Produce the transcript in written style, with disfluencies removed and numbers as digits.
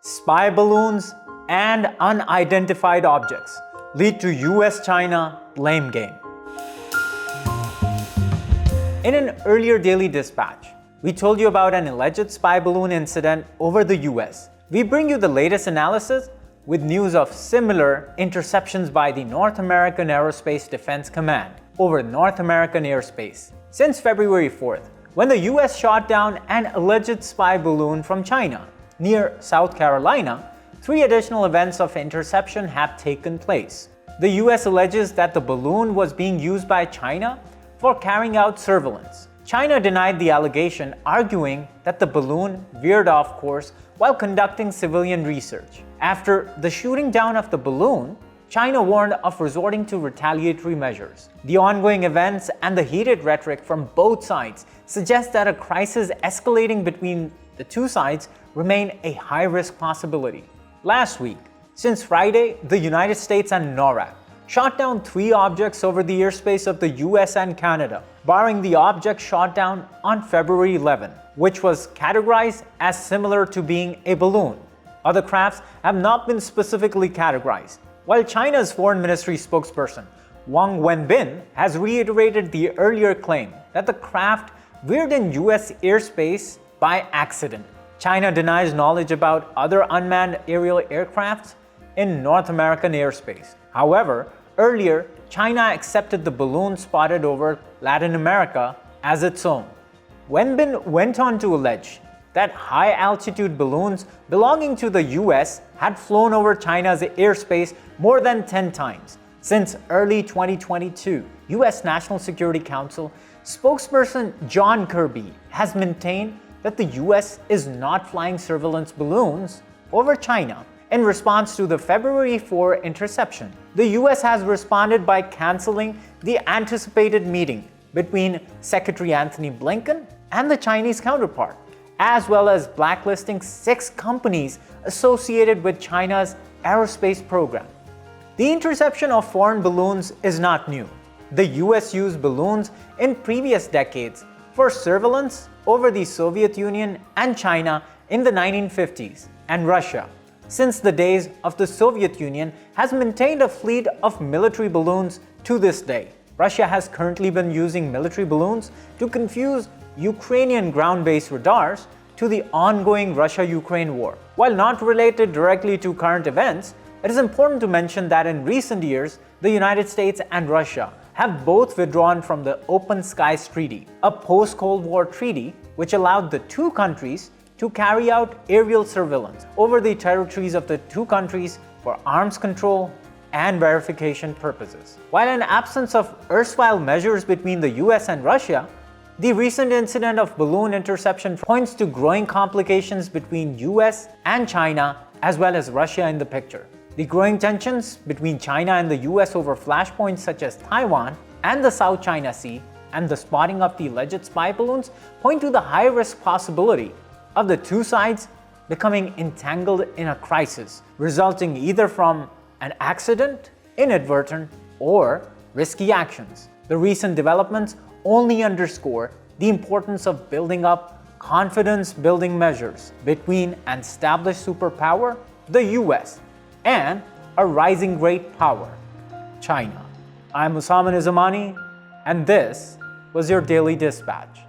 spy balloons, and unidentified objects lead to US-China blame game. In an earlier daily dispatch, we told you about an alleged spy balloon incident over the US. We bring you the latest analysis with news of similar interceptions by the North American Aerospace Defense Command over North American airspace. Since February 4th, when the US shot down an alleged spy balloon from China near South Carolina, 3 additional events of interception have taken place. The US alleges that the balloon was being used by China for carrying out surveillance. China denied the allegation, arguing that the balloon veered off course while conducting civilian research. After the shooting down of the balloon, China warned of resorting to retaliatory measures. The ongoing events and the heated rhetoric from both sides suggest that a crisis escalating between the two sides remain a high-risk possibility. Last week, since Friday, the United States and NORAD shot down 3 objects over the airspace of the US and Canada, barring the object shot down on February 11, which was categorized as similar to being a balloon. Other crafts have not been specifically categorized, while China's Foreign Ministry spokesperson Wang Wenbin has reiterated the earlier claim that the craft veered in US airspace by accident. China denies knowledge about other unmanned aerial aircrafts in North American airspace. However, earlier, China accepted the balloon spotted over Latin America as its own. Wenbin went on to allege that high-altitude balloons belonging to the US had flown over China's airspace more than 10 times since early 2022. US National Security Council spokesperson John Kirby has maintained that the US is not flying surveillance balloons over China. In response to the February 4 interception, the US has responded by canceling the anticipated meeting between Secretary Antony Blinken and the Chinese counterpart, as well as blacklisting 6 companies associated with China's aerospace program. The interception of foreign balloons is not new. The US used balloons in previous decades for surveillance over the Soviet Union and China in the 1950s, and Russia, since the days of the Soviet Union, has maintained a fleet of military balloons to this day. Russia has currently been using military balloons to confuse Ukrainian ground-based radars to the ongoing Russia-Ukraine war. While not related directly to current events, it is important to mention that in recent years, the United States and Russia have both withdrawn from the Open Skies Treaty, a post-Cold War treaty which allowed the 2 countries to carry out aerial surveillance over the territories of the 2 countries for arms control and verification purposes. While in absence of erstwhile measures between the US and Russia, the recent incident of balloon interception points to growing complications between US and China, as well as Russia in the picture. The growing tensions between China and the US over flashpoints such as Taiwan and the South China Sea, and the spotting of the alleged spy balloons point to the high-risk possibility of the 2 sides becoming entangled in a crisis, resulting either from an accident, inadvertent, or risky actions. The recent developments only underscore the importance of building up confidence-building measures between an established superpower, the US, and a rising great power, China. I'm Usama Nizamani, and this was your Daily Dispatch.